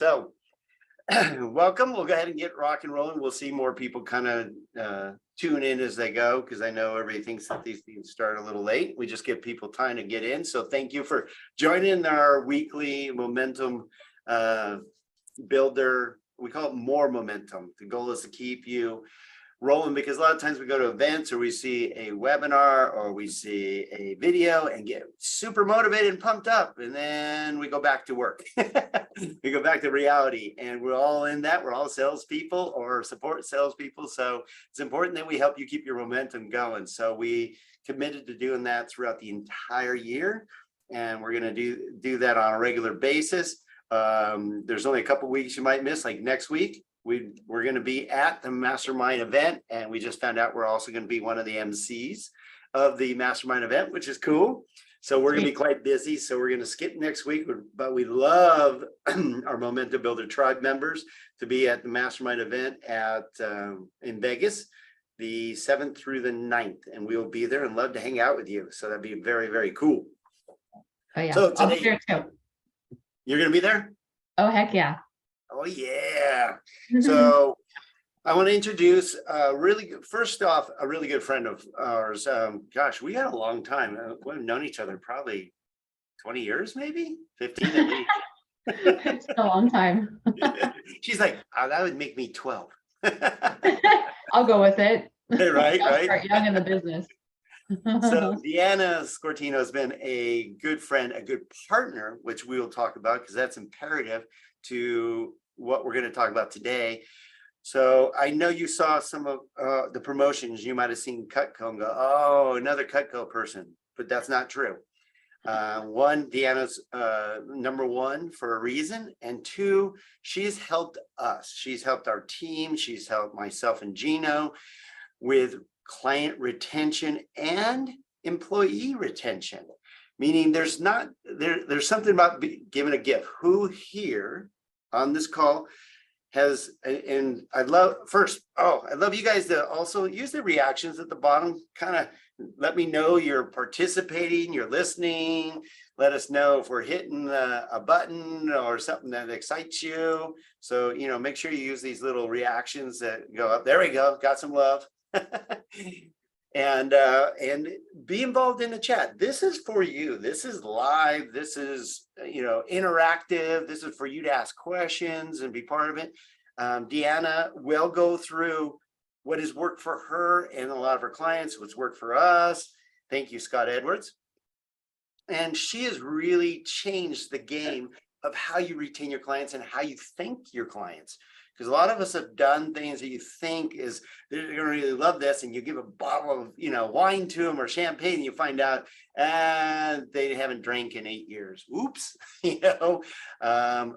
So, welcome. We'll go ahead and get rock and rolling. We'll see more people kind of tune in as they go because I know everybody thinks that these things start a little late. We just give people time to get in. So, thank you for joining our weekly momentum builder. We call it more momentum. The goal is to keep you rolling because a lot of times we go to events or we see a webinar or we see a video and get super motivated and pumped up, and then we go back to work. We go back to reality, and we're all in that. We're all salespeople or support salespeople, so it's important that we help you keep your momentum going. So we committed to doing that throughout the entire year, and we're going to do that on a regular basis. There's only a couple weeks you might miss, like next week. We're going to be at the mastermind event, and we just found out we're also going to be one of the MCs of the mastermind event, which is cool. So we're going to be quite busy. So we're going to skip next week, but we love our Momentum Builder Tribe members to be at the mastermind event in Vegas, the 7th through the 9th, and we will be there and love to hang out with you. So that'd be very, very cool. Oh yeah, so today, I'll be there too. You're going to be there? Oh heck yeah. Oh yeah. So I want to introduce first off, a really good friend of ours. Gosh, we had a long time. We've known each other probably 20 years, maybe 15 at least. It's a long time. She's like, oh, that would make me 12. I'll go with it. Right. Start young in the business. So Deanna Scortino has been a good friend, a good partner, which we will talk about because that's imperative to what we're going to talk about today. So I know you saw some of the promotions. You might have seen Cutco and go, oh, another Cutco person, but that's not true. One, Deanna's number one for a reason, and two, she's helped us. She's helped our team. She's helped myself and Gino with client retention and employee retention. Meaning there's something about giving a gift. Who here on this call has, and I love you guys to also use the reactions at the bottom, kind of let me know you're participating, you're listening, let us know if we're hitting a button or something that excites you. So, make sure you use these little reactions that go up. There we go, got some love. And be involved in the chat. This is for you. This is live. This is, interactive. This is for you to ask questions and be part of it. Deanna will go through what has worked for her and a lot of her clients, what's worked for us. Thank you, Scott Edwards. And she has really changed the game of how you retain your clients and how you thank your clients. Because a lot of us have done things that you think is they're going to really love this, and you give a bottle of wine to them or champagne, and you find out they haven't drank in 8 years. Oops,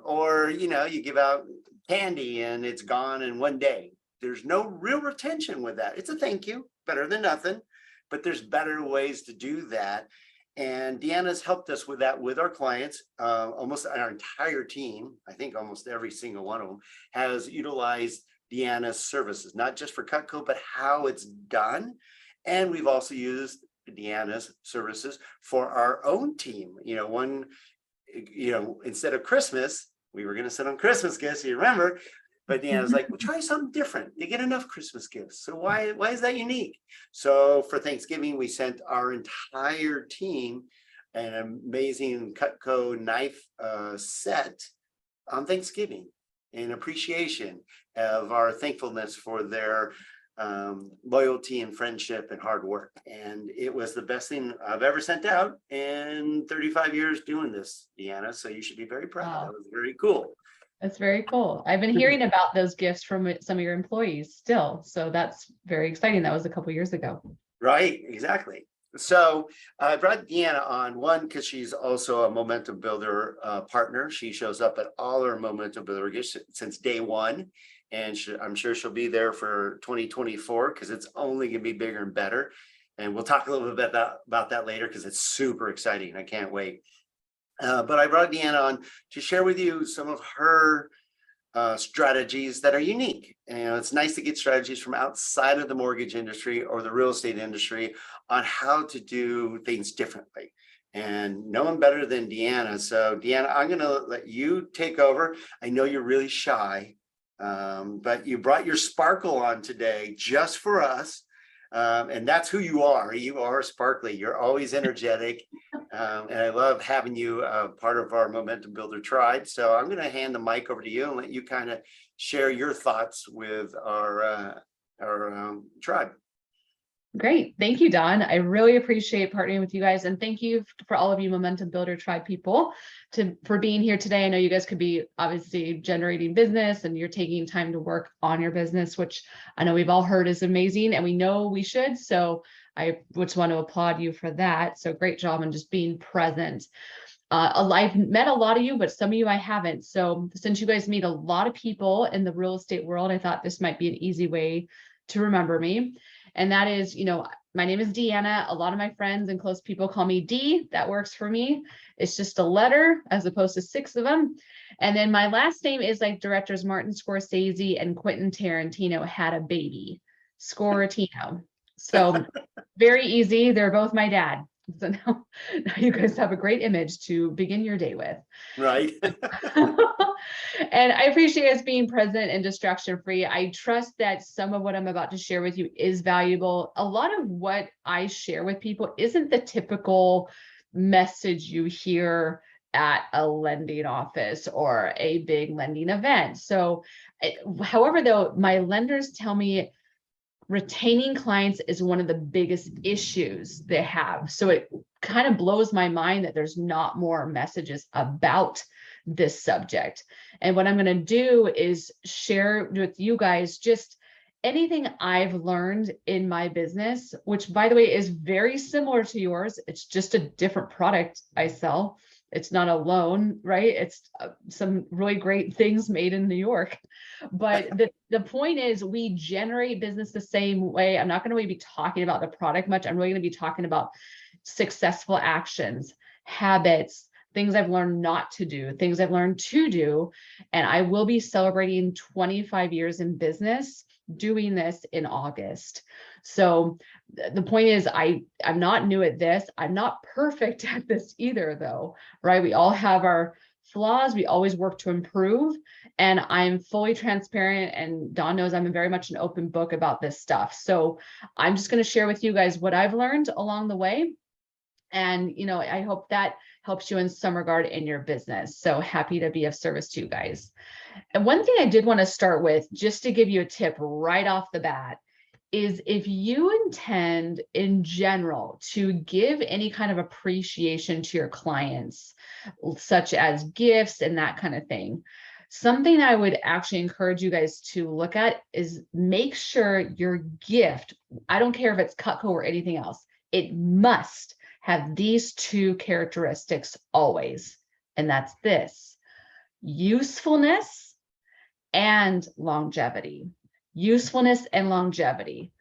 or you give out candy and it's gone in one day. There's no real retention with that. It's a thank you, better than nothing, but there's better ways to do that. And Deanna's helped us with that with our clients. Almost our entire team, I think almost every single one of them, has utilized Deanna's services, not just for Cutco, but how it's done. And we've also used Deanna's services for our own team. Instead of Christmas, we were going to sit on Christmas gifts, you remember? But Deanna's like, well, try something different. They get enough Christmas gifts. So why is that unique? So for Thanksgiving, we sent our entire team an amazing Cutco knife set on Thanksgiving in appreciation of our thankfulness for their loyalty and friendship and hard work. And it was the best thing I've ever sent out in 35 years doing this, Deanna. So you should be very proud. Wow. That was very cool. That's very cool. I've been hearing about those gifts from some of your employees still. So that's very exciting. That was a couple of years ago. Right, exactly. So I brought Deanna on, one, because she's also a Momentum Builder partner. She shows up at all our Momentum Builder gifts since day one. And I'm sure she'll be there for 2024 because it's only going to be bigger and better. And we'll talk a little bit about that later because it's super exciting. I can't wait. But I brought Deanna on to share with you some of her strategies that are unique. And it's nice to get strategies from outside of the mortgage industry or the real estate industry on how to do things differently. and no one better than Deanna. So Deanna, I'm going to let you take over. I know you're really shy, but you brought your sparkle on today just for us. And that's who you are. You are sparkly. You're always energetic. And I love having you part of our Momentum Builder tribe. So I'm going to hand the mic over to you and let you kind of share your thoughts with our tribe. Great. Thank you, Don. I really appreciate partnering with you guys. And thank you for all of you Momentum Builder Tribe people for being here today. I know you guys could be obviously generating business and you're taking time to work on your business, which I know we've all heard is amazing and we know we should. So I just want to applaud you for that. So great job on just being present. I've met a lot of you, but some of you I haven't. So since you guys meet a lot of people in the real estate world, I thought this might be an easy way to remember me. And that is, my name is Deanna. A lot of my friends and close people call me D. That works for me. It's just a letter as opposed to 6 of them. And then my last name is like directors Martin Scorsese and Quentin Tarantino had a baby, Scortino. So very easy. They're both my dad. So now you guys have a great image to begin your day with. Right. And I appreciate us being present and distraction free. I trust that some of what I'm about to share with you is valuable. A lot of what I share with people isn't the typical message you hear at a lending office or a big lending event. So, however, though, my lenders tell me retaining clients is one of the biggest issues they have. So it kind of blows my mind that there's not more messages about this subject. And what I'm going to do is share with you guys just anything I've learned in my business, which by the way is very similar to yours. It's just a different product I sell. It's not a loan, right? It's some really great things made in New York. But the point is we generate business the same way. I'm not going to really be talking about the product much. I'm really going to be talking about successful actions, habits, things I've learned not to do, things I've learned to do. And I will be celebrating 25 years in business doing this in August. So the point is I'm not new at this. I'm not perfect at this either though, right? We all have our flaws. We always work to improve. And I'm fully transparent and Don knows I'm very much an open book about this stuff. So I'm just going to share with you guys what I've learned along the way. And, I hope that helps you in some regard in your business. So happy to be of service to you guys. And one thing I did want to start with, just to give you a tip right off the bat, is if you intend in general to give any kind of appreciation to your clients, such as gifts and that kind of thing, something I would actually encourage you guys to look at is make sure your gift, I don't care if it's Cutco or anything else, it must have these 2 characteristics always. And that's this: usefulness and longevity. Usefulness and longevity.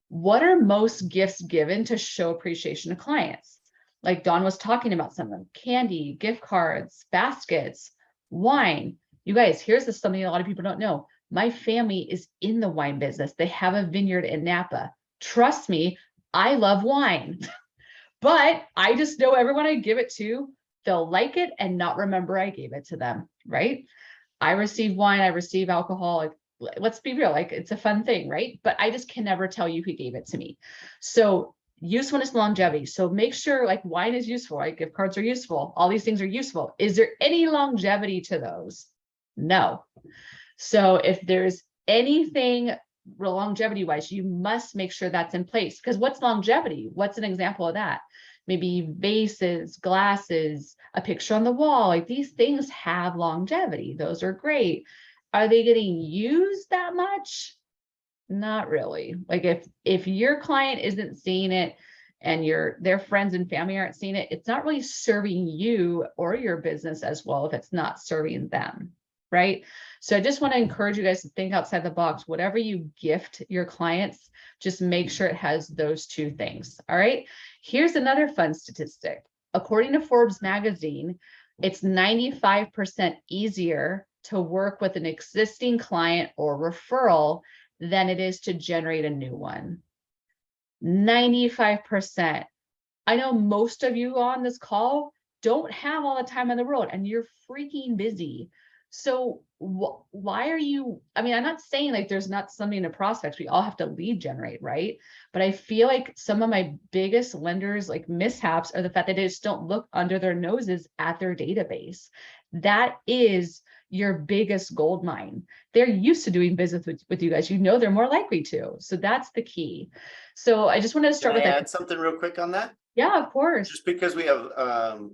What are most gifts given to show appreciation to clients? Like Don was talking about some of them: candy, gift cards, baskets, wine. You guys, here's something a lot of people don't know. My family is in the wine business. They have a vineyard in Napa. Trust me, I love wine. But I just know everyone I give it to, they'll like it and not remember I gave it to them, right? I receive wine, I receive alcohol. Let's be real, it's a fun thing, right? But I just can never tell you who gave it to me. So usefulness, longevity. So make sure wine is useful, right? Gift cards are useful. All these things are useful. Is there any longevity to those? No. So if there's anything longevity wise, you must make sure that's in place. Because what's longevity? What's an example of that? Maybe vases, glasses, a picture on the wall. These things have longevity. Those are great. Are they getting used that much? Not really. If your client isn't seeing it and their friends and family aren't seeing it, it's not really serving you or your business as well if it's not serving them. Right? So I just want to encourage you guys to think outside the box. Whatever you gift your clients, just make sure it has those 2 things. All right. Here's another fun statistic. According to Forbes magazine, it's 95% easier to work with an existing client or referral than it is to generate a new one. 95%. I know most of you on this call don't have all the time in the world and you're freaking busy. So why are you, I mean, I'm not saying like there's not something to prospects. We all have to lead generate, right? But I feel like some of my biggest lenders like mishaps are the fact that they just don't look under their noses at their database. That is your biggest gold mine. They're used to doing business with you guys. You know, they're more likely to. So that's the key. So I just wanted to Can start I with add something real quick on that? yeah, of course. Just because we have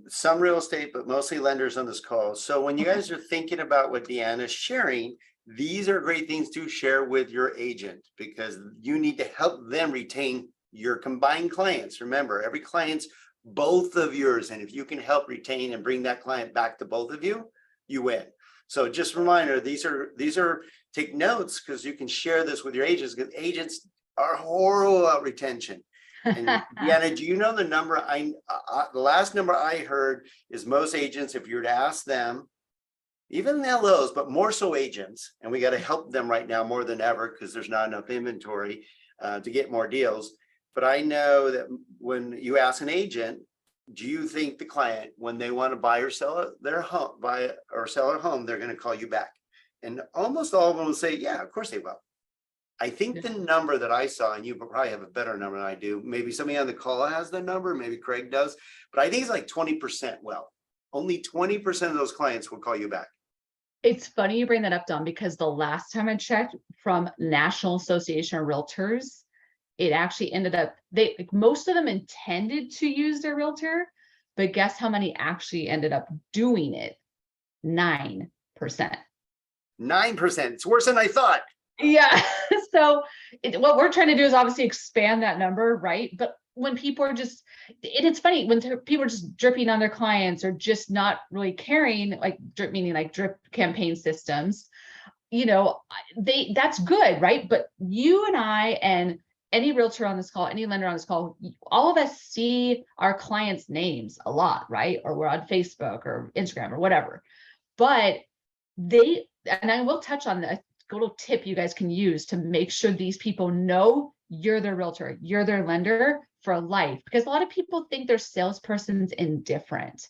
some real estate, but mostly lenders on this call. So when you Okay. guys are thinking about what Deanna's sharing, these are great things to share with your agent because you need to help them retain your combined clients. Remember, every client's both of yours. And if you can help retain and bring that client back to both of you, you win. So just a reminder, these are take notes because you can share this with your agents because agents are horrible at retention. And Deanna, do you know the number? The last number I heard is most agents, if you were to ask them, even the LOs, but more so agents, and we got to help them right now more than ever because there's not enough inventory to get more deals. But I know that when you ask an agent, do you think the client, when they want to buy or sell their home, buy or sell their home, they're going to call you back? And almost all of them will say, yeah, of course they will. I think the number that I saw, and you probably have a better number than I do, maybe somebody on the call has the number, maybe Craig does, but I think it's like 20%. Well, only 20% of those clients will call you back. It's funny you bring that up, Don, because the last time I checked from National Association of Realtors, it actually ended up, like, most of them intended to use their realtor, but guess how many actually ended up doing it? 9%. 9%. It's worse than I thought. Yeah. So what we're trying to do is obviously expand that number, right? But when people are just, it's funny when people are just dripping on their clients or just not really caring, like drip, meaning like drip campaign systems, you know, that's good, right? But you and I and any realtor on this call, any lender on this call, all of us see our clients' names a lot, right? Or we're on Facebook or Instagram or whatever. But and I will touch on a little tip you guys can use to make sure these people know you're their realtor, you're their lender for life. Because a lot of people think their salesperson's indifferent.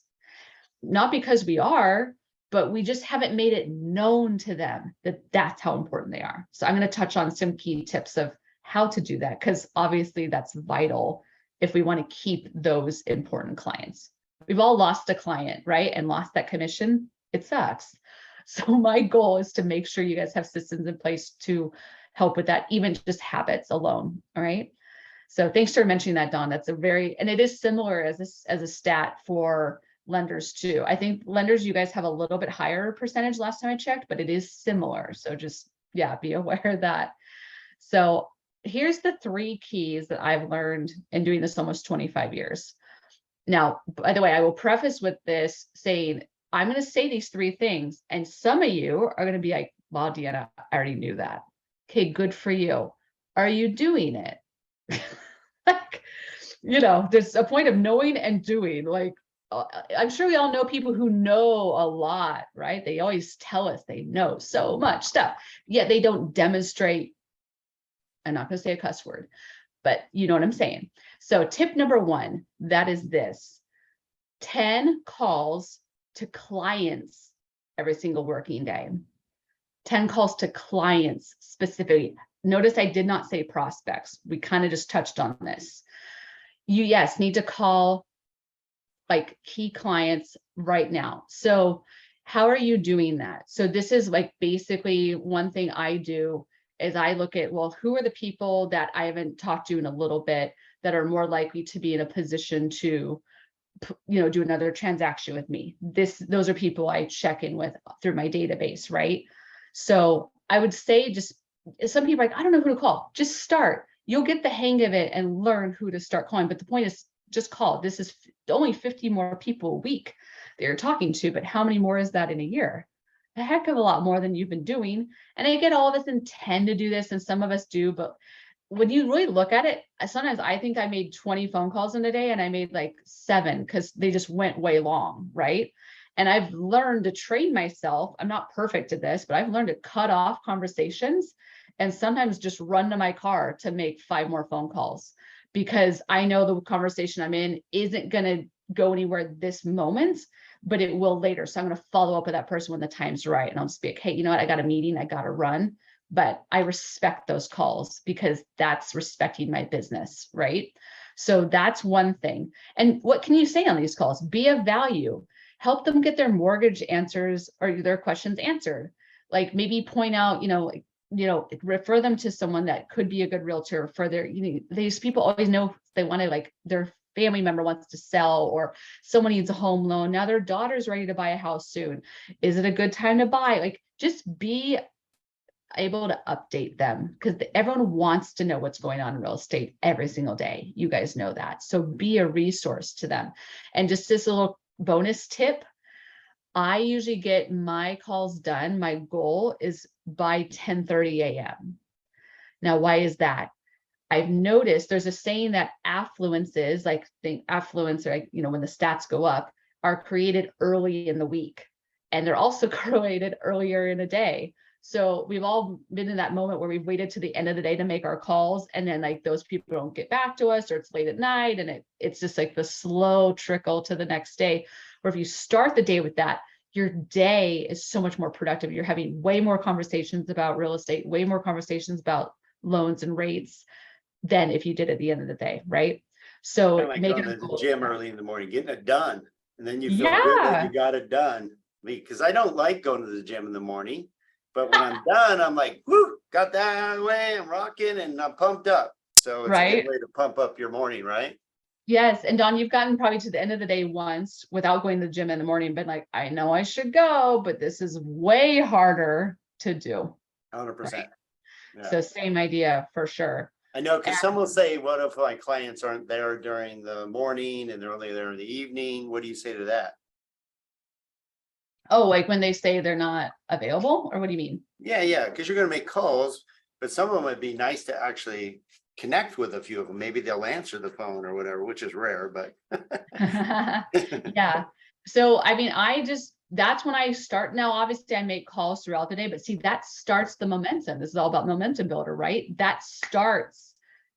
Not because we are, but we just haven't made it known to them that that's how important they are. So I'm going to touch on some key tips of how to do that, because obviously that's vital if we want to keep those important clients. We've all lost a client, right? And lost that commission. It sucks. So my goal is to make sure you guys have systems in place to help with that, even just habits alone. All right. So thanks for mentioning that, Dawn. That's and it is similar as a stat for lenders too. I think lenders, you guys have a little bit higher percentage last time I checked, but it is similar. So just, yeah, be aware of that. So here's the 3 keys that I've learned in doing this almost 25 years. Now, by the way, I will preface with this saying, I'm going to say these 3 things, and some of you are going to be like, well, Deanna, I already knew that. Okay, good for you. Are you doing it? Like, you know, there's a point of knowing and doing. Like, I'm sure we all know people who know a lot, right? They always tell us they know so much stuff, yet they don't demonstrate. I'm not going to say a cuss word, but you know what I'm saying. So tip number 1, that is this: 10 calls to clients every single working day. 10 calls to clients specifically. Notice I did not say prospects. We kind of just touched on this. You, yes, need to call like key clients right now. So how are you doing that? So this is like basically one thing I do is I look at, well, who are the people that I haven't talked to in a little bit that are more likely to be in a position to, you know, do another transaction with me. Those are people I check in with through my database, right? So I would say, just some people are like, I don't know who to call. Just start. You'll get the hang of it and learn who to start calling. But the point is, just call. This is only 50 more people a week that you're talking to, but how many more is that in a year? A heck of a lot more than you've been doing. And I get all of us intend to do this, and some of us do, but when you really look at it, sometimes I think I made 20 phone calls in a day and I made like 7 because they just went way long, right? And I've learned to train myself. I'm not perfect at this, but I've learned to cut off conversations and sometimes just run to my car to make 5 more phone calls, because I know the conversation I'm in isn't going to go anywhere this moment, but it will later. So I'm going to follow up with that person when the time's right. And I'll just be like, hey, you know what? I got a meeting, I got to run. But I respect those calls because that's respecting my business, right? So that's one thing. And what can you say on these calls? Be of value. Help them get their mortgage answers or their questions answered. Like maybe point out, refer them to someone that could be a good realtor for their, these people always know they want to, like, their family member wants to sell, or someone needs a home loan. Now their daughter's ready to buy a house soon. Is it a good time to buy? Like, just be able to update them, because everyone wants to know what's going on in real estate every single day. You guys know that. So be a resource to them. And just this little bonus tip, I usually get my calls done. My goal is by 10:30 a.m. Now, why is that? I've noticed there's a saying that affluences, like affluence, or when the stats go up, are created early in the week. And they're also created earlier in a day. So we've all been in that moment where we've waited to the end of the day to make our calls. And then like those people don't get back to us, or it's late at night. And it's just like the slow trickle to the next day. Or if you start the day with that, your day is so much more productive. You're having way more conversations about real estate, way more conversations about loans and rates than if you did at the end of the day, right? So Kind of like going to the gym early in the morning, getting it done, and then you feel good that you got it done. Because I don't like going to the gym in the morning, but when I'm done, I'm like, whoo, got that out of the way, I'm rocking, and I'm pumped up. So it's a good way to pump up your morning, right? Yes. And Dawn, you've gotten probably to the end of the day once without going to the gym in the morning, but like, I know I should go, but this is way harder to do. 100%. Right? Yeah. So same idea for sure. I know, because some will say, what if my clients aren't there during the morning and they're only there in the evening? What do you say to that? Oh, like when they say they're not available, or what do you mean? Yeah, because you're going to make calls, but some of them would be nice to actually connect with a few of them. Maybe they'll answer the phone or whatever, which is rare, but yeah. So, I mean, that's when I start. Now, obviously I make calls throughout the day, but see, that starts the momentum. This is all about momentum builder, right? That starts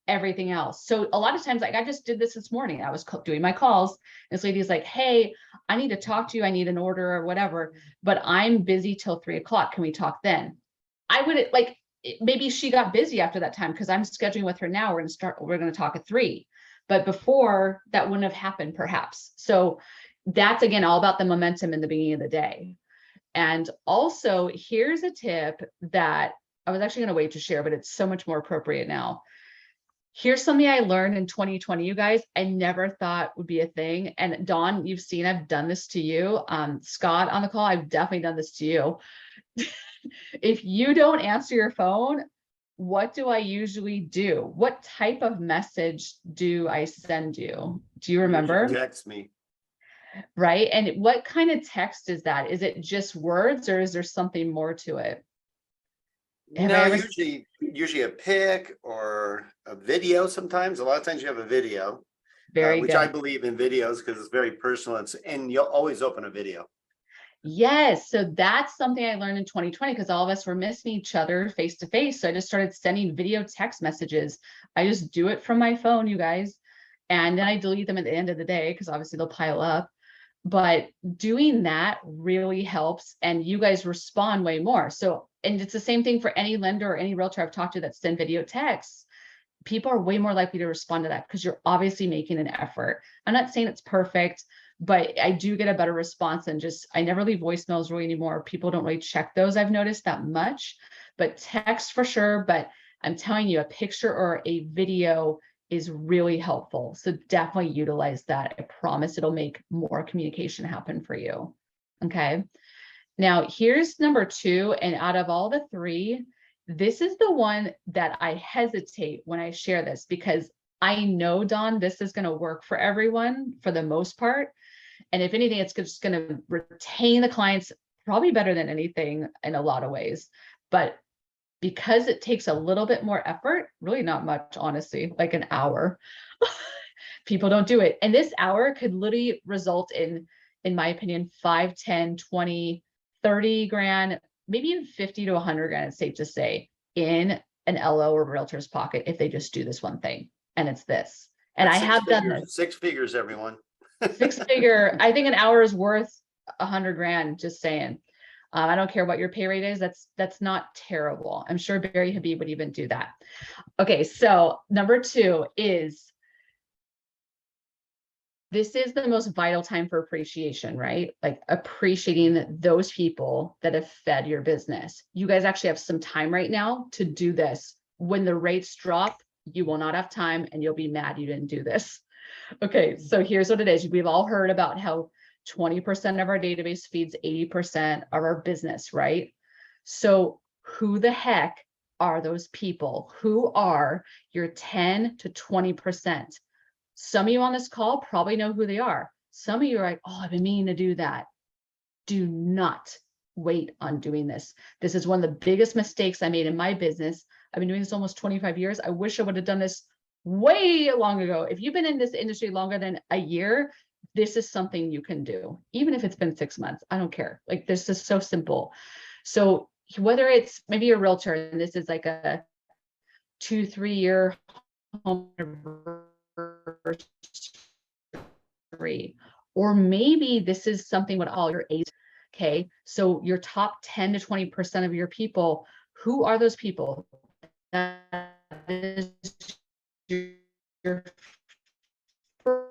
everything else. So a lot of times, like I just did this morning, I was doing my calls. This lady's like, hey, I need to talk to you. I need an order or whatever, but I'm busy till 3:00. Can we talk then? I would like, maybe she got busy after that time, because I'm scheduling with her now. We're going to talk at 3:00. But before, that wouldn't have happened perhaps. So that's, again, all about the momentum in the beginning of the day. And also, here's a tip that I was actually going to wait to share, but it's so much more appropriate now. Here's something I learned in 2020, you guys, I never thought would be a thing. And Dawn, you've seen, I've done this to you. Scott on the call, I've definitely done this to you. If you don't answer your phone, what do I usually do? What type of message do I send you? Do you remember? You text me. Right. And what kind of text is that? Is it just words, or is there something more to it? No, usually a pic or a video. Sometimes, a lot of times you have a video, which I believe in videos because it's very personal. And you'll always open a video. Yes. So that's something I learned in 2020, because all of us were missing each other face to face. So I just started sending video text messages. I just do it from my phone, you guys. And then I delete them at the end of the day, because obviously they'll pile up. But doing that really helps, and you guys respond way more. So, and it's the same thing for any lender or any realtor I've talked to that send video texts. People are way more likely to respond to that, because you're obviously making an effort. I'm not saying it's perfect, but I do get a better response than I never leave voicemails really anymore. People don't really check those, I've noticed, that much, but text for sure. But I'm telling you, a picture or a video is really helpful. So definitely utilize that. I promise it'll make more communication happen for you. Okay. Now here's number 2. And out of all the 3, this is the one that I hesitate when I share this, because I know, Dawn, this is going to work for everyone for the most part. And if anything, it's just going to retain the clients probably better than anything in a lot of ways. But because it takes a little bit more effort, really not much, honestly, like an hour, people don't do it. And this hour could literally result in my opinion, 5, 10, 20, 30 grand, maybe even 50 to 100 grand, it's safe to say, in an LO or realtor's pocket if they just do this one thing. and it's this. And I have done this. 6 figures, everyone. 6 figure, I think an hour is worth 100 grand, just saying. I don't care what your pay rate is. That's not terrible. I'm sure Barry Habib would even do that. Okay, so number 2 is, this is the most vital time for appreciation, right? Like appreciating those people that have fed your business. You guys actually have some time right now to do this. When the rates drop, you will not have time and you'll be mad you didn't do this. Okay, so here's what it is. We've all heard about how 20% of our database feeds 80% of our business, right? So who the heck are those people? Who are your 10 to 20%? Some of you on this call probably know who they are. Some of you are like, oh, I've been meaning to do that. Do not wait on doing this. This is one of the biggest mistakes I made in my business. I've been doing this almost 25 years. I wish I would have done this way long ago. If you've been in this industry longer than a year, this is something you can do, even if it's been 6 months. I don't care. Like, this is so simple. So whether it's maybe a realtor, and this is like a 2-3 year home anniversary, or maybe this is something with all your age. Okay, so your top 10 to 20% of your people, who are those people? That is your first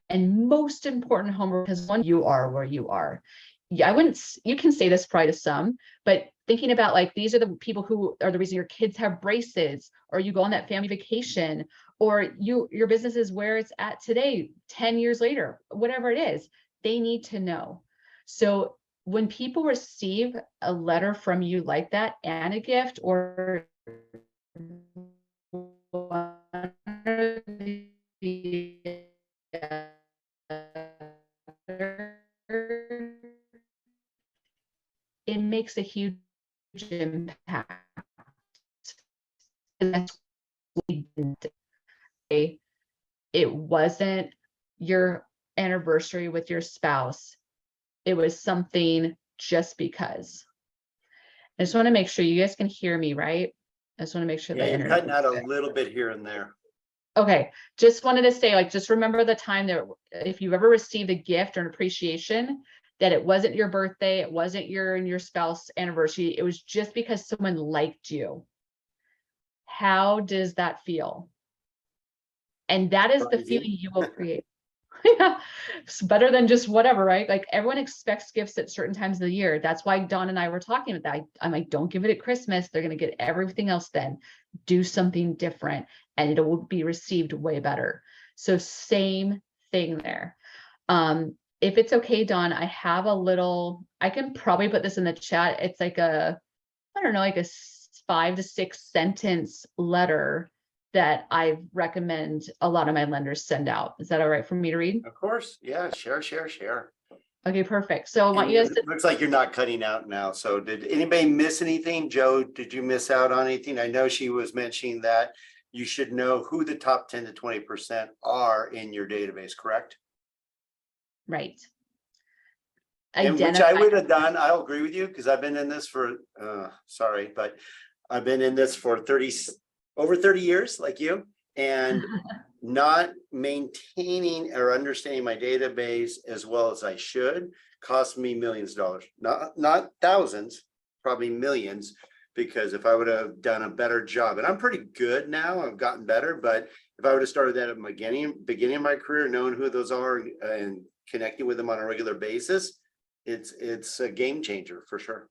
and most important homework, because one, you are where you are. Yeah, I wouldn't, you can say this probably to some, but thinking about like, these are the people who are the reason your kids have braces, or you go on that family vacation, or your business is where it's at today, 10 years later, whatever it is, they need to know. So when people receive a letter from you like that and a gift, or it makes a huge impact. And that's what we didn't say. It wasn't your anniversary with your spouse. It was something just because. I just want to make sure you guys can hear me, right? I just want to make sure Yeah, that you're cutting out a little bit here and there. Okay, just wanted to say, like, just remember the time that if you ever received a gift or an appreciation, that it wasn't your birthday, it wasn't your and your spouse anniversary, it was just because someone liked you. How does that feel? And that is the feeling you will create. Yeah, it's better than just whatever, right? Like, everyone expects gifts at certain times of the year. That's why Dawn and I were talking about that. I'm like, don't give it at Christmas. They're going to get everything else then. Do something different and it will be received way better. So same thing there. If it's okay, Dawn, I have a little, I can probably put this in the chat. It's like a, I don't know, like a 5 to 6 sentence letter that I recommend a lot of my lenders send out. Is that all right for me to read? Of course. Yeah. Share. Okay, perfect. So I want And you guys to, it looks like you're not cutting out now. So did anybody miss anything? Joe, did you miss out on anything? I know she was mentioning that you should know who the top 10 to 20% are in your database, correct? right. And which Identify. I would have done. I'll agree with you because I've been in this for, sorry, but I've been in this for over 30 years like you, and not maintaining or understanding my database as well as I should cost me millions of dollars, not thousands, probably millions, because if I would have done a better job, and I'm pretty good now, I've gotten better, but if I would have started that at the beginning of my career, knowing who those are and connecting with them on a regular basis, it's a game changer for sure.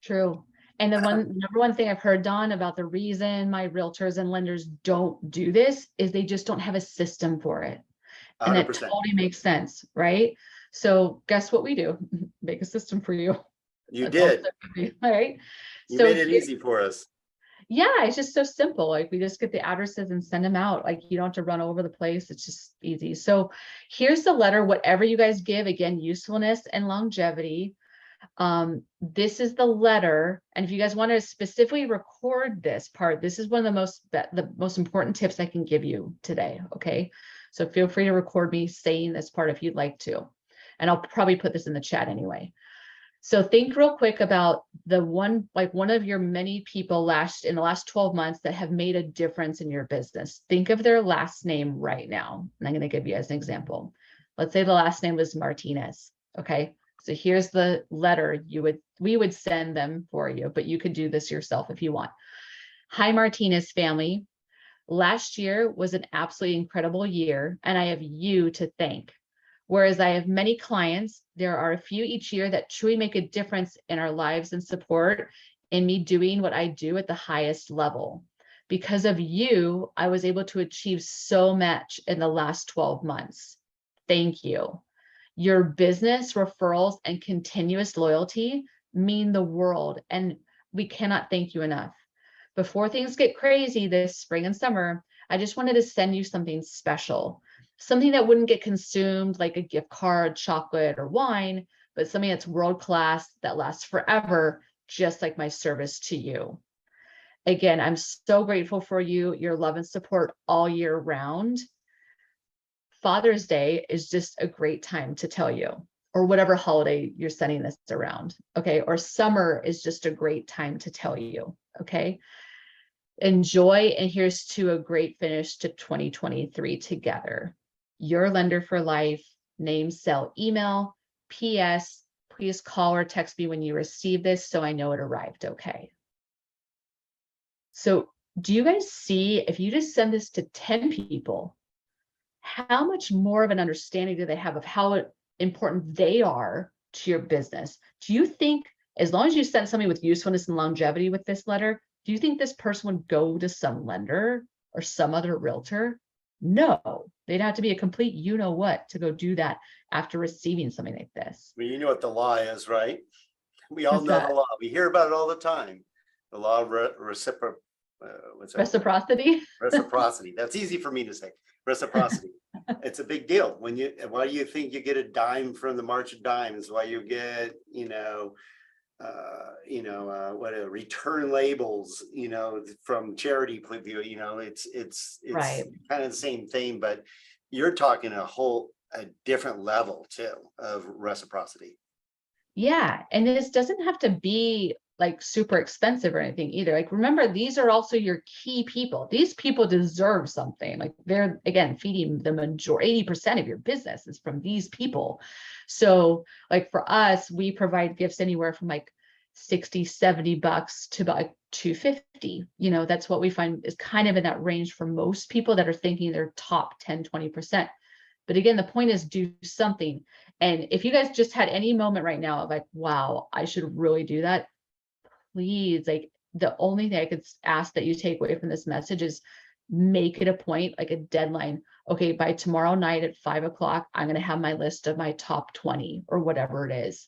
True. And the number one thing I've heard, Dawn, about the reason my realtors and lenders don't do this is they just don't have a system for it. And 100%. that totally makes sense, right? So guess what we do? Make a system for you. You That's did. All right. You So made it easy for us. yeah, it's just so simple. Like, we just get the addresses and send them out. Like, you don't have to run all over the place. It's just easy. So here's the letter, whatever you guys give, again, usefulness and longevity. This is the letter. And if you guys want to specifically record this part, this is one of the most important tips I can give you today. Okay. So feel free to record me saying this part if you'd like to. And I'll probably put this in the chat anyway. So think real quick about the one of your many people in the last 12 months that have made a difference in your business. Think of their last name right now. And I'm going to give you as an example. Let's say the last name was Martinez. Okay. So here's the letter we would send them for you, but you could do this yourself if you want. Hi, Martinez family. Last year was an absolutely incredible year, and I have you to thank. Whereas I have many clients, there are a few each year that truly make a difference in our lives and support in me doing what I do at the highest level. Because of you, I was able to achieve so much in the last 12 months. Thank you. Your business, referrals, and continuous loyalty mean the world, and we cannot thank you enough. Before things get crazy this spring and summer, I just wanted to send you something special. Something that wouldn't get consumed like a gift card, chocolate, or wine, but something that's world-class that lasts forever, just like my service to you. Again, I'm so grateful for you, your love and support all year round. Father's Day is just a great time to tell you, or whatever holiday you're sending this around, okay? Or summer is just a great time to tell you, okay? Enjoy, and here's to a great finish to 2023 together. Your lender for life, name, cell, email. PS, please call or text me when you receive this so I know it arrived okay. So do you guys see, if you just send this to 10 people, how much more of an understanding do they have of how important they are to your business? Do you think, as long as you send somebody with usefulness and longevity with this letter, do you think this person would go to some lender or some other realtor? No, they'd have to be a complete you-know-what to go do that after receiving something like this. Well, you know what the law is, right? We all What's know that? the law. We hear about it all the time. The law of Reciprocity? reciprocity. That's easy for me to say. Reciprocity. It's a big deal. Why do you think you get a dime from the March of Dimes? Why you get, return labels, from charity point of view, it's Right. kind of the same thing, but you're talking a different level too of reciprocity. Yeah. And this doesn't have to be like super expensive or anything either. Like, remember, these are also your key people. These people deserve something. Like, they're, again, feeding the majority, 80% of your business is from these people. So like for us, we provide gifts anywhere from like 60, 70 bucks to about $250. That's what we find is kind of in that range for most people that are thinking they're top 10, 20%. But again, the point is, do something. And if you guys just had any moment right now of like, wow, I should really do that, please, like, the only thing I could ask that you take away from this message is make it a point, like a deadline. Okay, by tomorrow night at 5 o'clock, I'm going to have my list of my top 20 or whatever it is,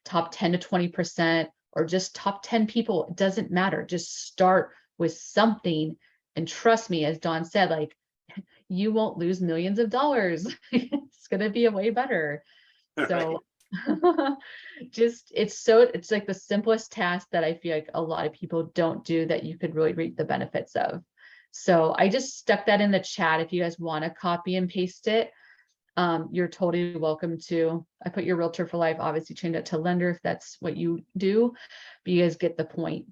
top 10 to 20%, or just top 10 people. It doesn't matter. Just start with something. And trust me, as Dawn said, like, you won't lose millions of dollars. It's going to be a way better. So it's like the simplest task that I feel like a lot of people don't do that you could really reap the benefits of. So I just stuck that in the chat. If you guys want to copy and paste it, you're totally welcome to. I put your realtor for life, obviously change it to lender if that's what you do, but you guys get the point.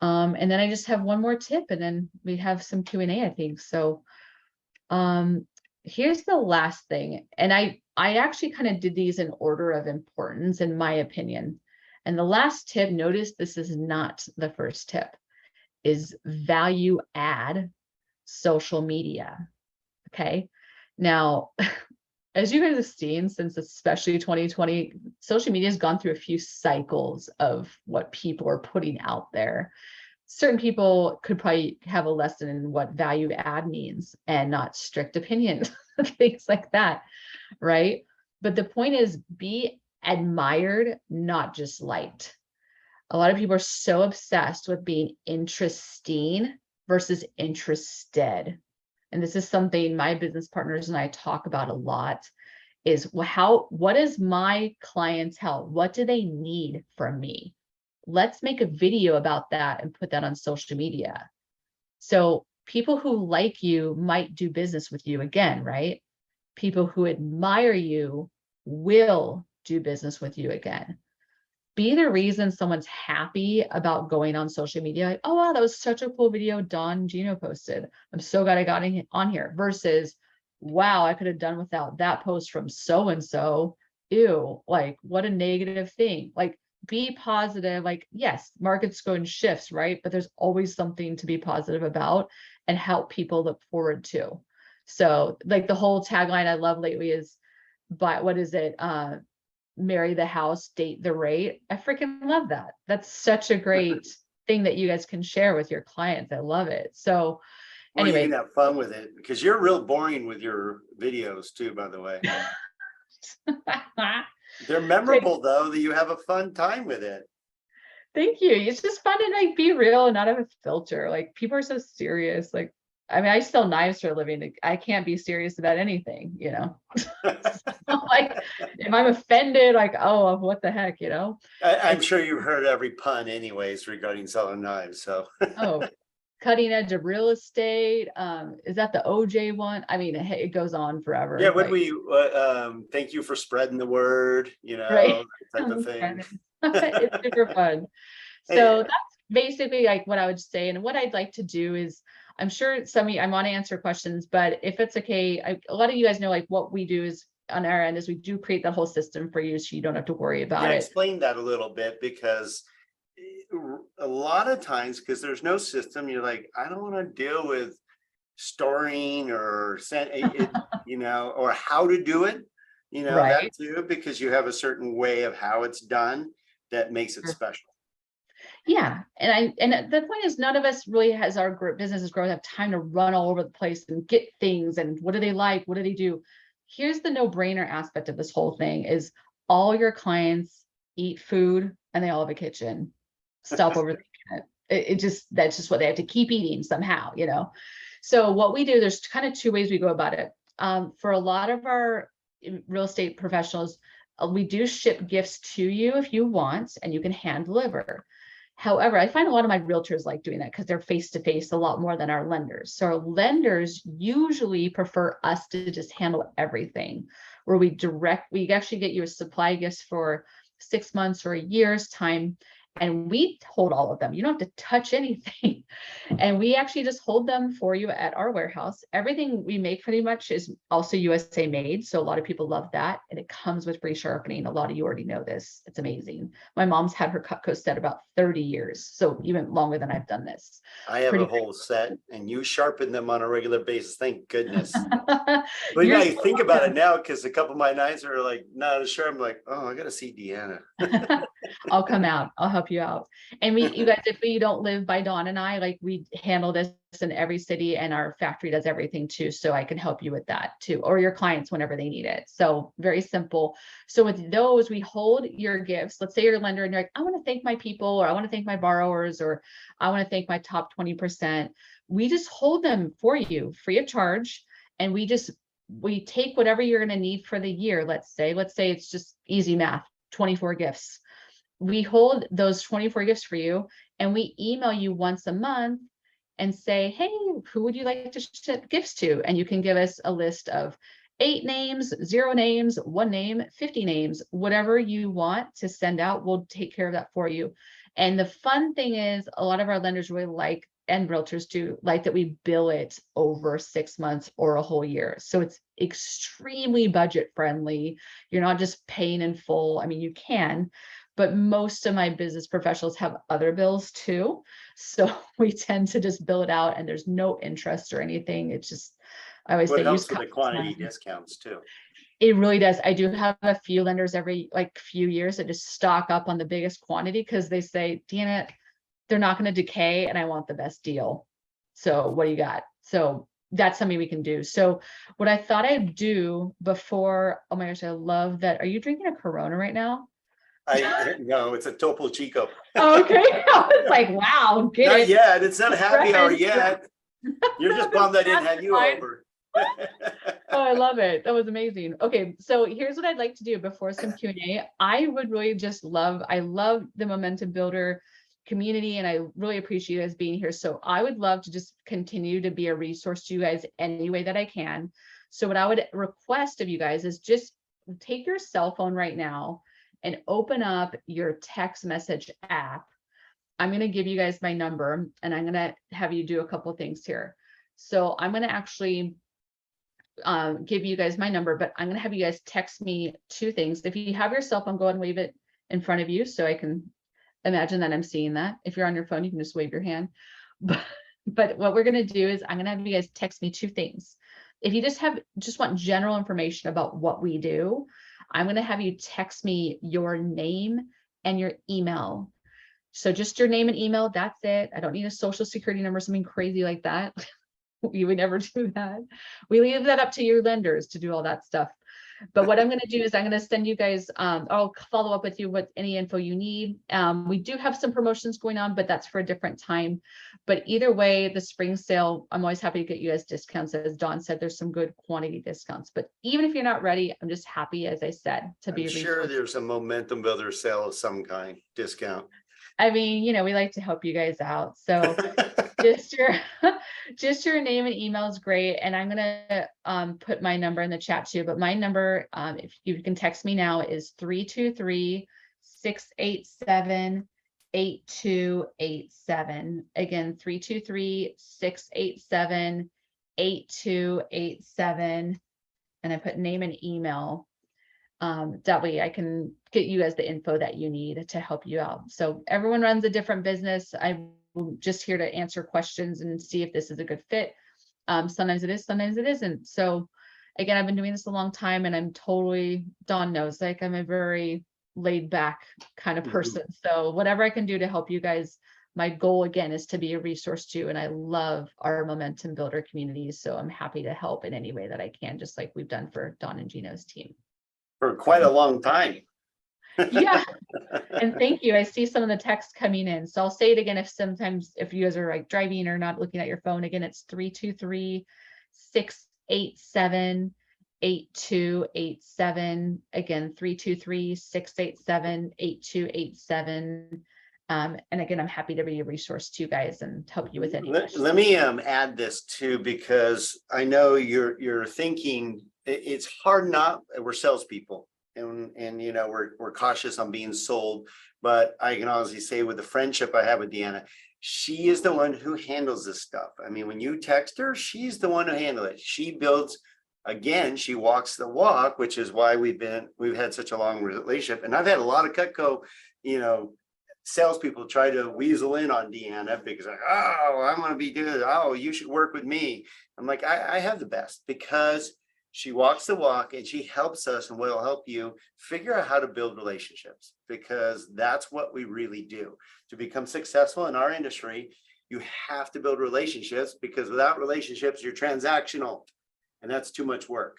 And then I just have one more tip, and then we have some Q&A, I think. So here's the last thing. And I actually kind of did these in order of importance, in my opinion. And the last tip, notice this is not the first tip, is value add social media. Okay. Now, as you guys have seen, since especially 2020, social media has gone through a few cycles of what people are putting out there. Certain people could probably have a lesson in what value add means and not strict opinion, things like that, right? But the point is, be admired, not just liked. A lot of people are so obsessed with being interesting versus interested. And this is something my business partners and I talk about a lot, is what is my clientele? What do they need from me? Let's make a video about that and put that on social media. So people who like you might do business with you again, right? People who admire you will do business with you again. be the reason someone's happy about going on social media. Like, oh, wow, that was such a cool video Don Gino posted. I'm so glad I got on here versus, wow, I could have done without that post from so-and-so. Ew, like what a negative thing. Like be positive. Like, yes, markets go in shifts, right? But there's always something to be positive about and help people look forward to. So like the whole tagline I love lately is, but what is it? Marry the house, date the rate. I freaking love that. That's such a great thing that you guys can share with your clients. I love it. So Well, you anyway. can have fun with it because you're real boring with your videos too, by the way. They're memorable though, that you have a fun time with it. Thank you. It's just fun to like be real and not have a filter. Like people are so serious. Like, I mean, I sell knives for a living. I can't be serious about anything, you know. Like if I'm offended, like, oh, what the heck, you know? I'm sure you've heard every pun anyways regarding selling knives. So Oh, cutting edge of real estate. Is that the OJ one? I mean, it goes on forever. yeah, when like, we thank you for spreading the word, you know, right. that type of thing. It's super fun. Hey, So that's basically like what I would say. And what I'd like to do is, I'm sure some of you, I want to answer questions, but if it's okay, a lot of you guys know like what we do is on our end is we do create that whole system for you so you don't have to worry about yeah, it. explain that a little bit because a lot of times, because there's no system, you're like, I don't want to deal with storing or send it, you know, or how to do it, you know, that Right. too, because you have a certain way of how it's done that makes it special. Yeah. And the point is none of us really has our businesses grow have time to run all over the place and get things and what do they like? What do they do? Here's the no-brainer aspect of this whole thing is all your clients eat food and they all have a kitchen. Stop overthinking it. It just, that's just what they have to keep eating somehow, you know? So what we do, there's kind of two ways we go about it. For a lot of our real estate professionals, we do ship gifts to you if you want, and you can hand deliver. However, I find a lot of my realtors like doing that because they're face to face a lot more than our lenders. So our lenders usually prefer us to just handle everything, where we actually get you a supply gifts for 6 months or a year's time, and we hold all of them. You don't have to touch anything. And we actually just hold them for you at our warehouse. Everything we make pretty much is also USA made. So a lot of people love that. And it comes with free sharpening. A lot of you already know this. It's amazing. My mom's had her Cutco set about 30 years. So even longer than I've done this. I have a whole set and you sharpen them on a regular basis. Thank goodness. But You're yeah, so you think about it welcome. now, because a couple of my knives are like not as sure. I'm like, oh, I gotta see Deanna. I'll come out. I'll help you out. And you guys, if you don't live by Dawn and I, like we handle this in every city and our factory does everything too. So I can help you with that too, or your clients whenever they need it. So very simple. So with those, we hold your gifts. Let's say you're a lender and you're like, I want to thank my people, or I want to thank my borrowers, or I want to thank my top 20%. We just hold them for you free of charge. And we take whatever you're going to need for the year. Let's say it's just easy math, 24 gifts. We hold those 24 gifts for you and we email you once a month and say, hey, who would you like to ship gifts to? And you can give us a list of 8 names, 0 names, 1 name, 50 names, whatever you want to send out, we'll take care of that for you. And the fun thing is a lot of our lenders really like, and realtors do like, that we bill it over 6 months or a whole year. So it's extremely budget friendly. You're not just paying in full. I mean, you can, but most of my business professionals have other bills too. So we tend to just bill it out and there's no interest or anything. It's just, I always Well, say it use helps with the quantity discounts too. it really does. I do have a few lenders every like few years that just stock up on the biggest quantity because they say, Deanna, they're not going to decay and I want the best deal. So what do you got? So that's something we can do. So what I thought I'd do before, oh my gosh, I love that. Are you drinking a Corona right now? No, it's a Topo Chico. Okay. I was like, wow, get Not it. yet. It's not happy hour Reference. yet. You're just bummed I didn't have you over. Oh, I love it. That was amazing. Okay, so here's what I'd like to do before some Q&A. I would really just I love the Momentum Builder community, and I really appreciate you guys being here. So I would love to just continue to be a resource to you guys any way that I can. So what I would request of you guys is just take your cell phone right now and open up your text message app, I'm going to give you guys my number and I'm going to have you do a couple things here. So I'm going to actually give you guys my number, but I'm going to have you guys text me two things. If you have your cell phone, go ahead and wave it in front of you so I can imagine that I'm seeing that. If you're on your phone, you can just wave your hand. But what we're going to do is I'm going to have you guys text me two things. If you just want general information about what we do, I'm going to have you text me your name and your email. So just your name and email, that's it. I don't need a social security number, something crazy like that. We would never do that. We leave that up to your lenders to do all that stuff. But what I'm going to do is I'm going to send you guys, I'll follow up with you with any info you need. We do have some promotions going on, but that's for a different time. But either way, the spring sale, I'm always happy to get you guys discounts. As Dawn said, there's some good quantity discounts. But even if you're not ready, I'm just happy, as I said, to be I'm sure there's a momentum builder sale of some kind, discount. I mean, we like to help you guys out. So just your just your name and email is great. And I'm gonna put my number in the chat too. But my number, if you can text me now, is 323-687-8287. Again, 323-687-8287. And I put name and email. That way I can get you guys the info that you need to help you out. So everyone runs a different business. I'm just here to answer questions and see if this is a good fit. Sometimes it is, sometimes it isn't. So again, I've been doing this a long time and I'm totally, Dawn knows, like I'm a very laid back kind of person. So whatever I can do to help you guys, my goal again is to be a resource to you. And I love our momentum builder communities. So I'm happy to help in any way that I can, just like we've done for Dawn and Gino's team. For quite a long time. Yeah. And thank you. I see some of the text coming in. So I'll say it again if you guys are like driving or not looking at your phone. Again, it's 323-687-8287. Again, 323-687-8287. And again, I'm happy to be a resource to you guys and help you with any questions. Let me add this too, because I know you're thinking it's hard not, we're salespeople and we're cautious on being sold, but I can honestly say with the friendship I have with Deanna, she is the one who handles this stuff. I mean, when you text her, she's the one who handles it. She builds, again, she walks the walk, which is why we've had such a long relationship. And I've had a lot of Cutco, salespeople try to weasel in on Deanna because like, oh, I'm going to be doing, oh, you should work with me. I'm like, I have the best because she walks the walk and she helps us and will help you figure out how to build relationships, because that's what we really do. To become successful in our industry, you have to build relationships, because without relationships, you're transactional and that's too much work.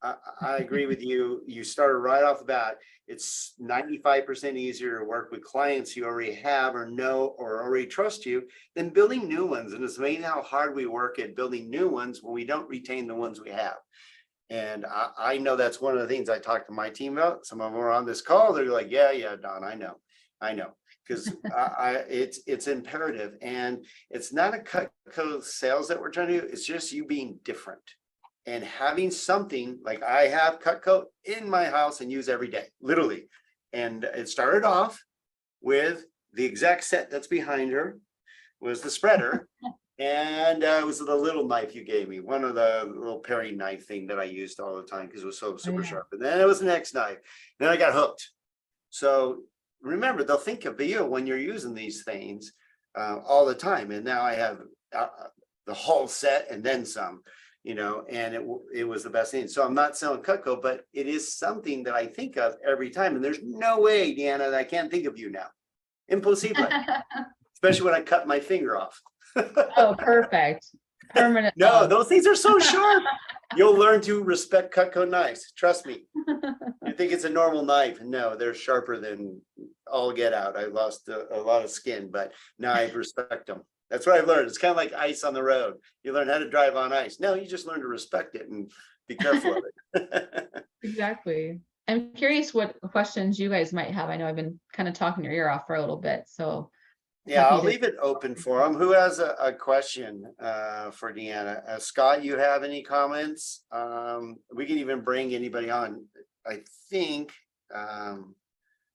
I agree with you. You started right off the bat. It's 95% easier to work with clients you already have or know or already trust you than building new ones. And it's amazing how hard we work at building new ones when we don't retain the ones we have. And I know that's one of the things I talk to my team about. Some of them are on this call. They're like, yeah, Don, I know. Because it's imperative. And it's not a Cutco sales that we're trying to do. It's just you being different. And having something like I have Cutco in my house and use every day, literally. And it started off with the exact set that's behind her was the spreader. And it was the little knife you gave me, one of the little paring knife thing that I used all the time because it was so super sharp. And then it was the next knife. Then I got hooked. So remember, they'll think of you when you're using these things all the time. And now I have the whole set and then some. And it was the best thing. So I'm not selling Cutco, but it is something that I think of every time. And there's no way, Deanna, that I can't think of you now. Impossible. Especially when I cut my finger off. Oh, perfect. Permanent. No, those things are so sharp. You'll learn to respect Cutco knives. Trust me. You think it's a normal knife. No, they're sharper than all get out. I lost a lot of skin, but now I respect them. That's what I've learned. It's kind of like ice on the road. You learn how to drive on ice. No, you just learn to respect it and be careful of it. Exactly. I'm curious what questions you guys might have. I know I've been kind of talking your ear off for a little bit. So yeah, I'll leave it open for them. Who has a question for Deanna? Scott, you have any comments? We can even bring anybody on. I think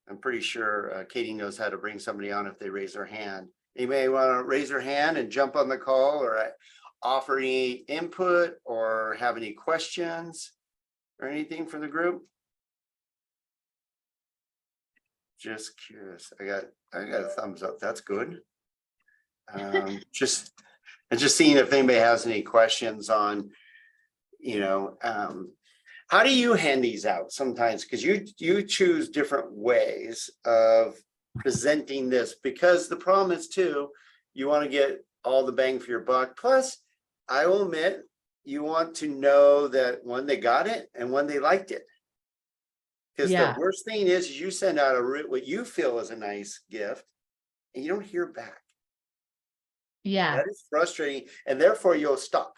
I'm pretty sure Katie knows how to bring somebody on if they raise their hand. Anybody want to raise their hand and jump on the call, or offer any input, or have any questions or anything for the group? Just curious. I got a thumbs up. That's good. Just seeing if anybody has any questions on, how do you hand these out sometimes? Because you choose different ways of presenting this, because the problem is too, you want to get all the bang for your buck. Plus, I will admit, you want to know that when they got it and when they liked it. Because the worst thing is you send out what you feel is a nice gift and you don't hear back. Yeah. That is frustrating, and therefore you'll stop.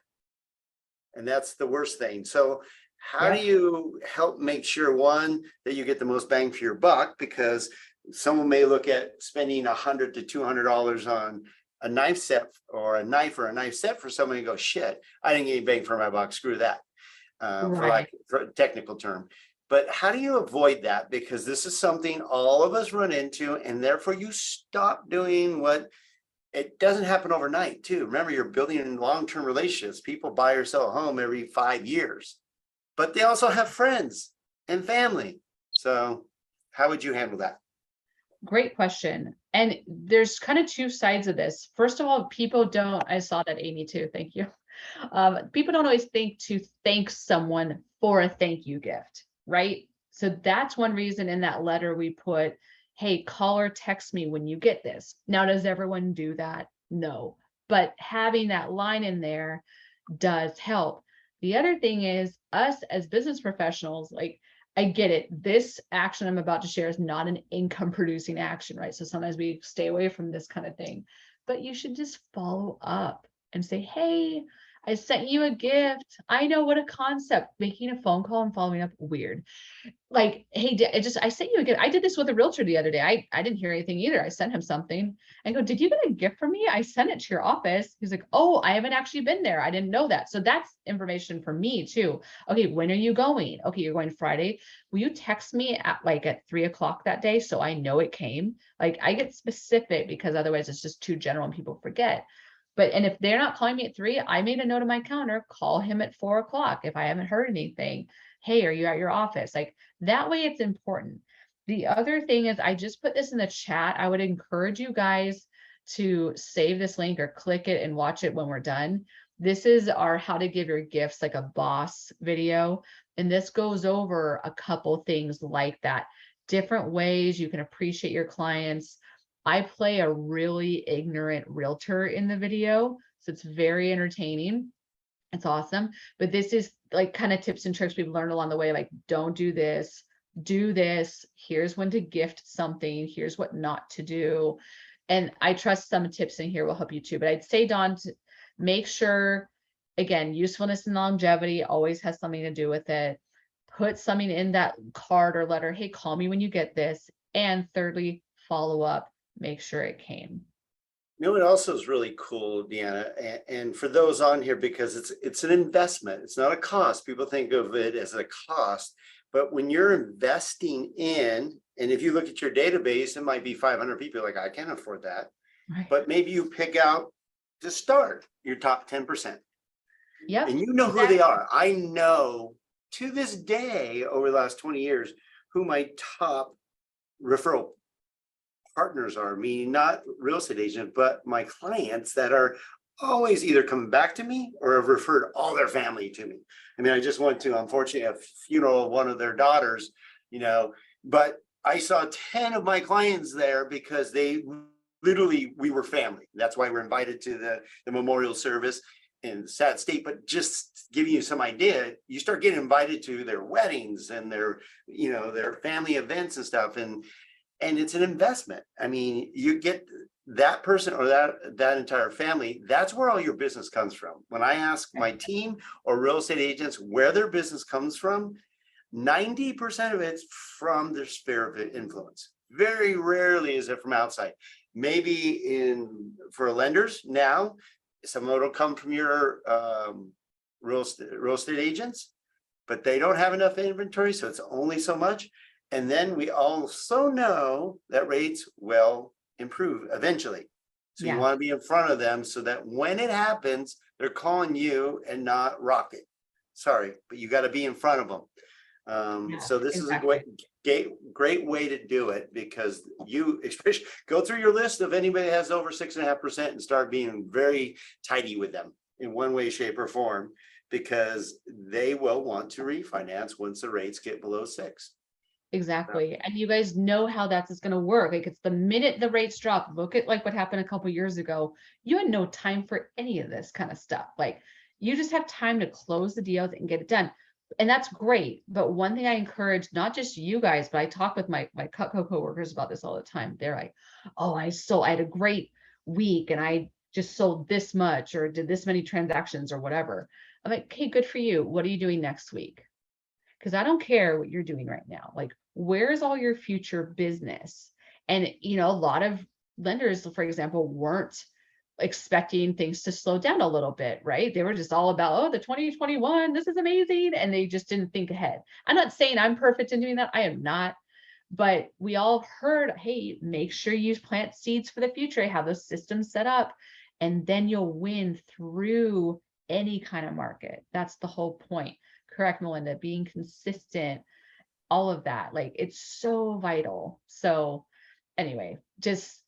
And that's the worst thing. So how do you help make sure, one, that you get the most bang for your buck? Because someone may look at spending $100 to $200 on a knife set, or a knife set for someone, and go, shit, I didn't get any bang for my buck. Screw that, for a technical term. But how do you avoid that? Because this is something all of us run into, and therefore you stop doing what. It doesn't happen overnight too. Remember, you're building long-term relationships. People buy or sell a home every 5 years, but they also have friends and family. So how would you handle that? Great question. And there's kind of two sides of this. First of all, people don't, I saw that, Amy, too. Thank you. People don't always think to thank someone for a thank you gift, right? So that's one reason in that letter we put, hey, call or text me when you get this. Now, does everyone do that? No. But having that line in there does help. The other thing is, us as business professionals, like, I get it. This action I'm about to share is not an income producing action, right? So sometimes we stay away from this kind of thing, but you should just follow up and say, hey, I sent you a gift. I know, what a concept. Making a phone call and following up, weird. Like, hey, I sent you a gift. I did this with a realtor the other day. I didn't hear anything either. I sent him something and go, did you get a gift from me? I sent it to your office. He's like, oh, I haven't actually been there. I didn't know that. So that's information for me too. Okay, when are you going? Okay, you're going Friday. Will you text me at 3 o'clock that day, so I know it came? Like, I get specific, because otherwise it's just too general and people forget. And if they're not calling me at 3, I made a note on my calendar, call him at 4 o'clock if I haven't heard anything. Hey, are you at your office? Like, that way it's important. The other thing is, I just put this in the chat. I would encourage you guys to save this link or click it and watch it when we're done. This is our how to give your gifts like a boss video. And this goes over a couple things like that. Different ways you can appreciate your clients. I play a really ignorant realtor in the video, so it's very entertaining. It's awesome. But this is like kind of tips and tricks we've learned along the way, like, don't do this, do this. Here's when to gift something. Here's what not to do. And I trust some tips in here will help you too. But I'd say, Dawn, to make sure, again, usefulness and longevity always has something to do with it. Put something in that card or letter. Hey, call me when you get this. And thirdly, follow up. Make sure it came. You know what also is really cool, Deanna, and for those on here, because it's an investment, it's not a cost. People think of it as a cost, but when you're investing in, and if you look at your database, it might be 500 people, like, I can't afford that. Right. But maybe you pick out to start your top 10%. Yep. And you know who they are. I know to this day, over the last 20 years, who my top referral partners are, meaning not real estate agents, but my clients that are always either coming back to me or have referred all their family to me. I mean, I just went to, unfortunately, a funeral of one of their daughters, but I saw 10 of my clients there because they literally, we were family. That's why we're invited to the memorial service in sad state. But just giving you some idea, you start getting invited to their weddings and their family events and stuff. And it's an investment. I mean, you get that person or that entire family, that's where all your business comes from. When I ask my team or real estate agents where their business comes from, 90% of it's from their sphere of influence. Very rarely is it from outside. Maybe for lenders now, some of it will come from your real estate agents, but they don't have enough inventory, so it's only so much. And then we also know that rates will improve eventually. So you Yeah, want to be in front of them so that when it happens, they're calling you and not Rocket. Sorry, but you got to be in front of them. yeah, So this is a exactly. great way to do it, because you especially go through your list of anybody that has over 6.5% and start being very tidy with them in one way, shape, or form, because they will want to refinance once the rates get below 6. Exactly. And you guys know how that's going to work. Like it's the minute the rates drop, look at like what happened a couple years ago. You had no time for any of this kind of stuff. Like you just have time to close the deals and get it done. And that's great. But one thing I encourage, not just you guys, but I talk with my Cutco coworkers about this all the time. They're like, oh, I had a great week and I just sold this much or did this many transactions or whatever. I'm like, okay, good for you. What are you doing next week? Because I don't care what you're doing right now. Like, where's all your future business? And, a lot of lenders, for example, weren't expecting things to slow down a little bit, right? They were just all about, oh, the 2021, this is amazing. And they just didn't think ahead. I'm not saying I'm perfect in doing that. I am not. But we all heard, hey, make sure you plant seeds for the future, have those systems set up, and then you'll win through any kind of market. That's the whole point. Correct, Melinda, being consistent, all of that, like it's so vital. So anyway, just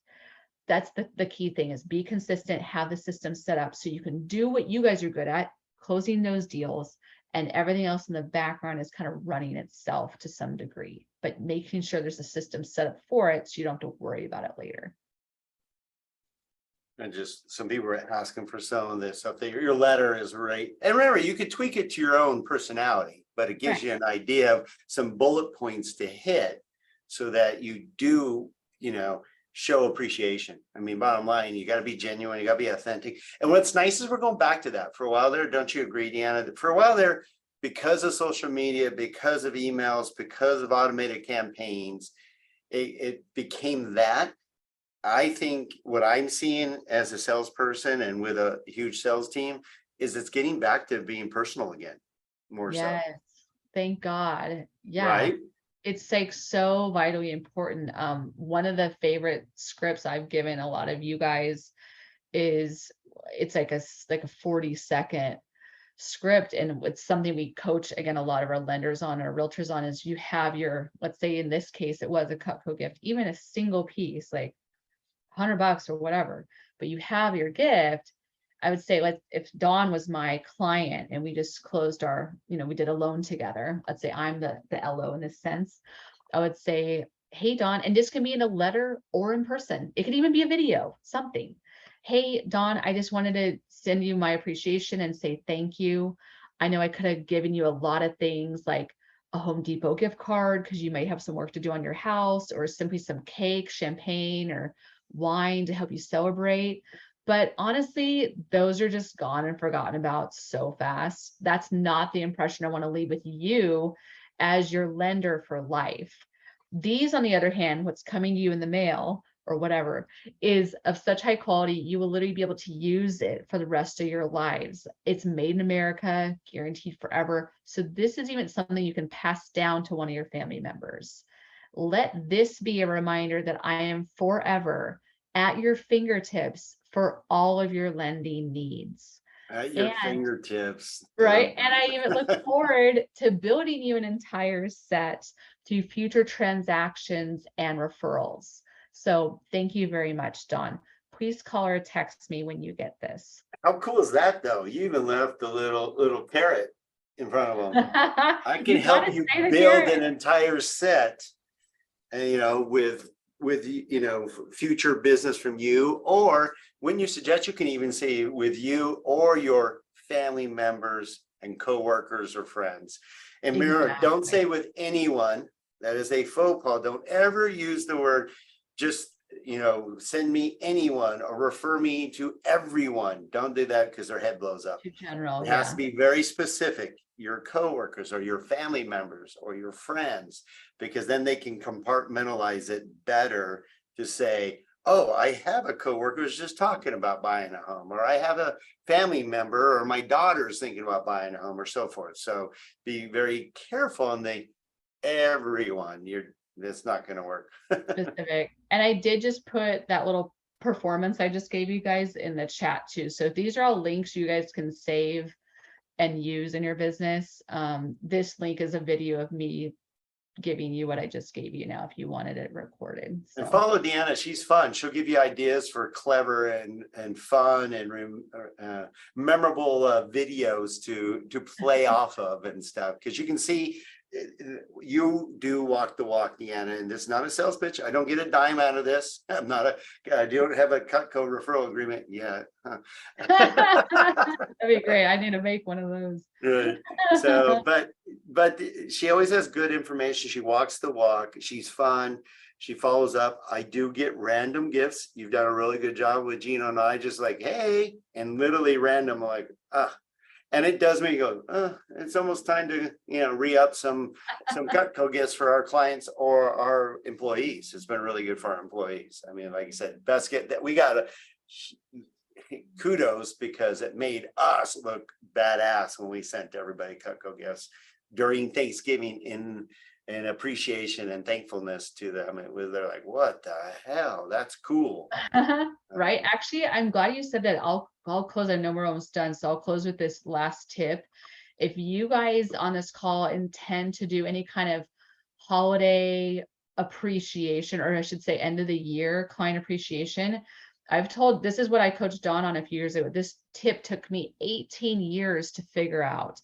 that's the key thing is be consistent, have the system set up so you can do what you guys are good at, closing those deals, and everything else in the background is kind of running itself to some degree, but making sure there's a system set up for it so you don't have to worry about it later. And just some people are asking for some of this stuff. Your letter is right. And remember, you could tweak it to your own personality, but it gives Right. you an idea of some bullet points to hit so that you do, show appreciation. I mean, bottom line, you got to be genuine, you got to be authentic. And what's nice is we're going back to that for a while there. Don't you agree, Deanna? For a while there, because of social media, because of emails, because of automated campaigns, it became that. I think what I'm seeing as a salesperson and with a huge sales team is it's getting back to being personal again, more so, Yes, thank God. Yeah, right? it's like so vitally important. One of the favorite scripts I've given a lot of you guys is it's like a 40-second script, and it's something we coach again a lot of our lenders on or realtors on is you have your, let's say in this case it was a Cutco gift, even a single piece like $100 or whatever, but you have your gift. I would say, like, if Dawn was my client and we just closed our, we did a loan together. Let's say I'm the LO in this sense. I would say, hey, Dawn, and this can be in a letter or in person. It could even be a video, something. Hey, Dawn, I just wanted to send you my appreciation and say thank you. I know I could have given you a lot of things like a Home Depot gift card because you might have some work to do on your house, or simply some cake, champagne, or wine to help you celebrate. But honestly, those are just gone and forgotten about so fast. That's not the impression I want to leave with you as your lender for life. These, on the other hand, what's coming to you in the mail or whatever is of such high quality, you will literally be able to use it for the rest of your lives. It's made in America, guaranteed forever. So this is even something you can pass down to one of your family members. Let this be a reminder that I am forever at your fingertips for all of your lending needs. At your And fingertips. right. And I even look forward to building you an entire set through future transactions and referrals. So thank you very much, Dawn. Please call or text me when you get this. How cool is that, though? You even left a little carrot in front of them. I can You got help to you say the build carrot. an entire set, and with future business from you, or when you suggest, you can even say with you or your family members and coworkers or friends. And mirror, don't say Exactly. with anyone. That is a faux pas. Don't ever use the word just send me anyone or refer me to everyone. Don't do that because their head blows up. Too general. It has to Yeah. be very specific, your coworkers or your family members or your friends, because then they can compartmentalize it better to say, oh, I have a coworker who's just talking about buying a home, or I have a family member, or my daughter's thinking about buying a home, or so forth. So be very careful on the everyone. That's not going to work. Specific. And I did just put that little performance I just gave you guys in the chat too. So these are all links you guys can save and use in your business. This link is a video of me giving you what I just gave you now if you wanted it recorded. And So follow Deanna. She's fun. She'll give you ideas for clever and fun and memorable videos to play off of and stuff. Because you can see you do walk the walk, Deanna, and this is not a sales pitch. I don't get a dime out of this. I don't have a Cutco referral agreement yet. that'd be great. I need to make one of those. Good. So, but she always has good information. She walks the walk. She's fun. She follows up. I do get random gifts. You've done a really good job with Gino and I, just like, hey, and literally random, like, and it does make you go, it's almost time to, re-up some Cutco gifts for our clients or our employees. It's been really good for our employees. I mean, like I said, best get that we got a kudos, because it made us look badass when we sent everybody Cutco gifts during Thanksgiving in appreciation and thankfulness to them. They're like, what the hell? That's cool. Right. Actually, I'm glad you said that. I'll close. I know we're almost done. So I'll close with this last tip. If you guys on this call intend to do any kind of holiday appreciation, or I should say end of the year client appreciation, this is what I coached Dawn on a few years ago. This tip took me 18 years to figure out.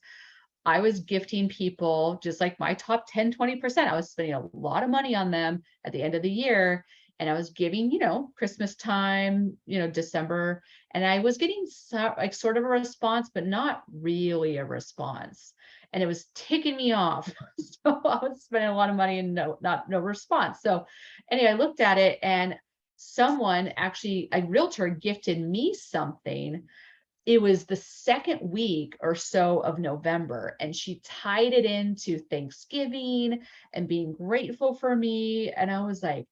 I was gifting people just like my top 10, 20%. I was spending a lot of money on them at the end of the year. And I was giving, Christmas time, December, and I was getting sort of a response, but not really a response. And it was ticking me off. So I was spending a lot of money and no response. So anyway, I looked at it, and someone, actually a realtor, gifted me something. It was the second week or so of November, and she tied it into Thanksgiving and being grateful for me. And I was like,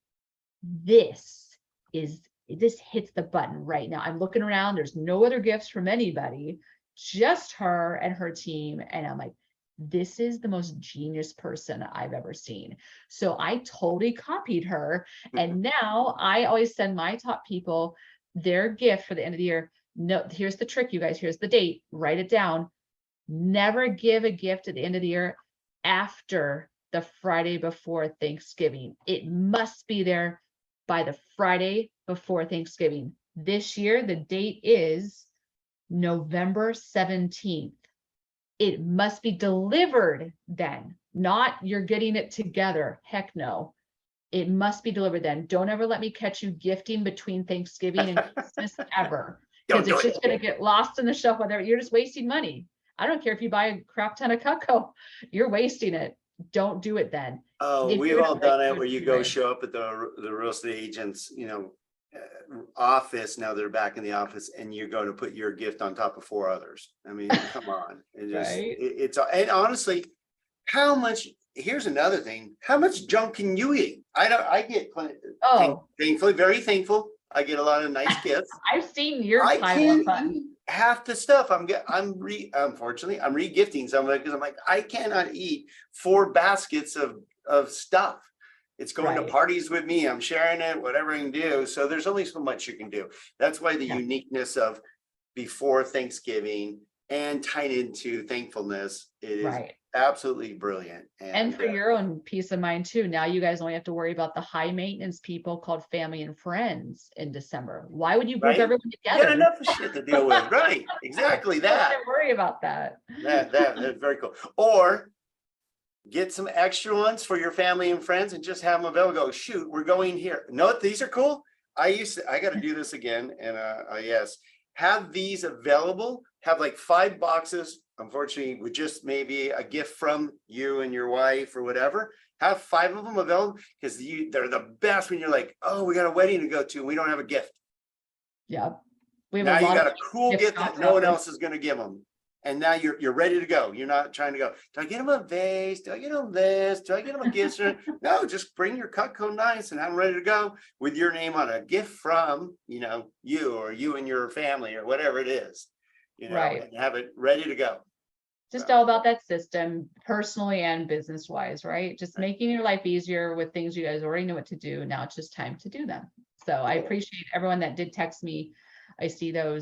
this hits the button right now. I'm looking around, there's no other gifts from anybody, just her and her team. And I'm like, this is the most genius person I've ever seen. So I totally copied her. And now I always send my top people their gift for the end of the year. No, here's the trick, you guys. Here's the date. Write it down. Never give a gift at the end of the year after the Friday before Thanksgiving. It must be there by the Friday before Thanksgiving. This year, the date is November 17th. It must be delivered then, not you're getting it together. Heck no. It must be delivered then. Don't ever let me catch you gifting between Thanksgiving and Christmas ever. Because it's just going to get lost in the shelf. Whatever, you're just wasting money. I don't care if you buy a crap ton of Cutco, you're wasting it. Don't do it then. Oh, we've all done it where you go show up at the real estate agent's, office. Now they're back in the office, and you're going to put your gift on top of 4 others. I mean, come on. It's and honestly, how much? Here's another thing. How much junk can you eat? I get plenty. Thankfully, very thankful. I get a lot of nice gifts. I've seen your I can't eat half the stuff. Unfortunately, I'm re-gifting some of it because I'm like, I cannot eat 4 baskets of stuff. It's going to parties with me. I'm sharing it, whatever I can do. So there's only so much you can do. That's why the uniqueness of before Thanksgiving and tied into thankfulness is absolutely brilliant. And for your own peace of mind too. Now you guys only have to worry about the high maintenance people called family and friends in December. Why would you group everyone together? You got enough shit to deal with. Right. Exactly that. Don't worry about that. That's very cool. Or get some extra ones for your family and friends and just have them available. Go, shoot, we're going here. No, these are cool. I got to do this again. And yes, have these available. Have like 5 boxes. Unfortunately, with just maybe a gift from you and your wife or whatever, have 5 of them available, because they're the best when you're like, oh, we got a wedding to go to and we don't have a gift. Yeah. Now you got a cool gift that no one else is going to give them. And now you're ready to go. You're not trying to go, do I get them a vase? Do I get them this? Do I get them a gift? No, just bring your Cutco nice and I'm ready to go with your name on a gift from, you or you and your family or whatever it is, and have it ready to go. just all about that system, personally and business wise, right? Just Right. making your life easier with things you guys already know what to do. Now it's just time to do them. So I Cool. appreciate everyone that did text me. I see those.